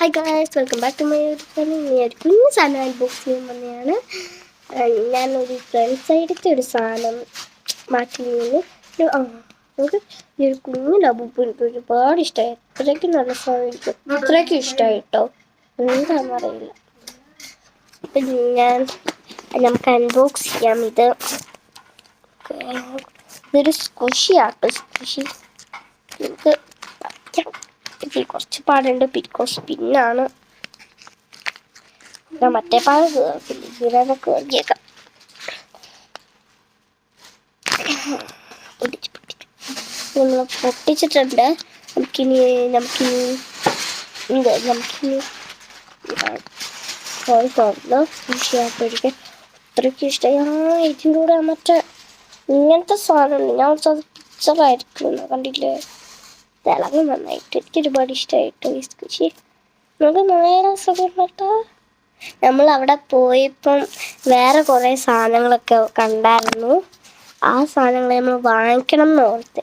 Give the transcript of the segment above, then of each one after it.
Hi guys, welcome back to my YouTube channel. ഒരു കുഞ്ഞു സാധനം അൺബോക്സ് ചെയ്യാൻ വന്നതാണ്. ഞാനൊരു ഫ്രണ്ട് സൈഡത്തെ ഒരു സാധനം മാറ്റി നമുക്ക് ഈ ഒരു കുഞ്ഞു ലബുബ് എനിക്ക് ഒരുപാട് ഇഷ്ടമായി. അത്രയ്ക്ക് നല്ല സാധനം, അത്രയ്ക്ക് ഇഷ്ടമായി കേട്ടോ. എന്താണെന്ന് അറിയില്ല. അപ്പം നമുക്ക് അൺബോക്സ് ചെയ്യാം. ഇതൊരു സ്ക്വിഷിയാട്ടോ. സ്ക്വിഷി നമുക്ക് കുറച്ച് പാടുണ്ട് ബിക്കോസ് പിന്നാണ് മറ്റേ പാട് ഇതിനൊക്കെ വേണ്ടിയേക്കാം. നമ്മൾ പൊട്ടിച്ചിട്ടുണ്ട്. നമുക്കിനി കൃഷിയായിട്ടൊരിക്കൽ അത്രയ്ക്ക് ഇഷ്ടമായി. ഇതിൻ്റെ കൂടെ മറ്റേ ഇങ്ങനത്തെ സാധനമുണ്ട്. ഞാൻ പിക്ചറായിരിക്കും കണ്ടില്ലേ, തിളങ്ങും നന്നായിട്ട്. എനിക്ക് ഒരുപാട് ഇഷ്ടമായിട്ടോ ഈ സ്ക്വിഷി. നമുക്ക് നല്ല രസമൊക്കെ കേട്ടോ. നമ്മൾ അവിടെ പോയപ്പം വേറെ കുറേ സാധനങ്ങളൊക്കെ കണ്ടായിരുന്നു. ആ സാധനങ്ങൾ നമ്മൾ വാങ്ങിക്കണം എന്ന് ഓർത്ത്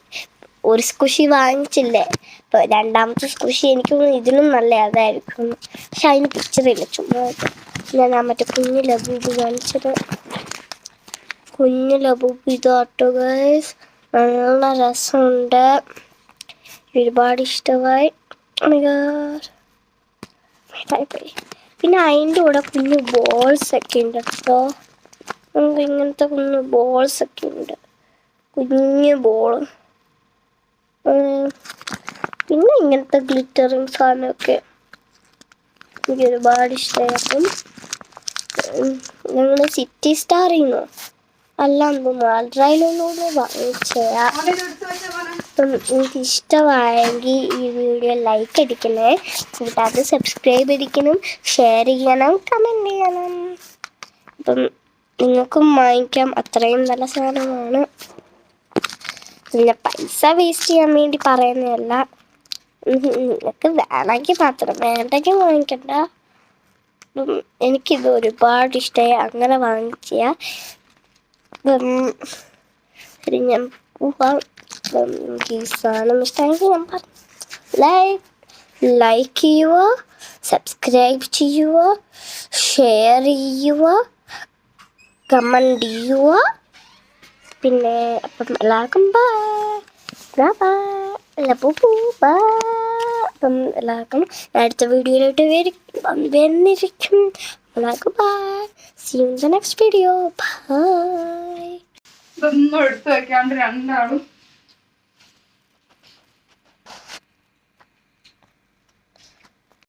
ഒരു സ്ക്വിഷി വാങ്ങിച്ചില്ലേ. അപ്പോൾ രണ്ടാമത്തെ സ്ക്വിഷി എനിക്ക് ഇതിനും നല്ല അതായിരിക്കും. പക്ഷെ അതിന് പിക്ചറില്ല, ചുമ്മാ ഞാൻ ആ മറ്റേ കുഞ്ഞു ലബൂബ് കാണിച്ചത്. കുഞ്ഞു ലബൂബ് ഇതാട്ടോ ഗൈസ്, നല്ല രസമുണ്ട്, ഒരുപാട് ഇഷ്ടമായി. പിന്നെ അതിൻ്റെ കൂടെ കുഞ്ഞു ബോൾസ് ഒക്കെ ഉണ്ട് കേട്ടോ. നമുക്ക് ഇങ്ങനത്തെ കുഞ്ഞു ബോൾസ് ഒക്കെ ഉണ്ട്, കുഞ്ഞു ബോൾ. പിന്നെ ഇങ്ങനത്തെ ഗ്ലിറ്ററിങ് സാധനമൊക്കെ എനിക്ക് ഒരുപാട് ഇഷ്ടമായി. അപ്പം ഞങ്ങൾ സിറ്റി സ്റ്റാറിൽ നിന്നോ അല്ലാന്ന് മാൾഡ്രൈലൊന്നും വാങ്ങിച്ചതാ. അപ്പം എനിക്ക് ഇഷ്ടമായെങ്കിൽ ഈ വീഡിയോ ലൈക്ക് അടിക്കണേ, കൂടാതെ സബ്സ്ക്രൈബ് അടിക്കണം, ഷെയർ ചെയ്യണം, കമൻറ്റ് ചെയ്യണം. അപ്പം നിങ്ങൾക്കും വാങ്ങിക്കാം, അത്രയും നല്ല സാധനമാണ്. പിന്നെ പൈസ വേസ്റ്റ് ചെയ്യാൻ വേണ്ടി പറയുന്നതല്ല, നിങ്ങൾക്ക് വേണമെങ്കിൽ മാത്രം, വേണ്ടെങ്കിൽ വാങ്ങിക്കണ്ട. അപ്പം എനിക്കിത് ഒരുപാട് ഇഷ്ടമായി, അങ്ങനെ വാങ്ങിച്ച. ഞാൻ പോവാം. ഈ സാധനം ഇഷ്ടമെങ്കിൽ ഞാൻ പറഞ്ഞു ലൈക്ക് ചെയ്യുക, സബ്സ്ക്രൈബ് ചെയ്യുക, ഷെയർ ചെയ്യുക, കമൻറ്റ് ചെയ്യുക. പിന്നെ അപ്പം എല്ലാവർക്കും ബൈ. അപ്പം എല്ലാവർക്കും അടുത്ത വീഡിയോയിലോട്ട് വന്നിരിക്കും. എല്ലാവർക്കും by. See you in the next video. Bye. ഇതൊന്നും എടുത്തു വെക്കാണ്ട് രണ്ടാളും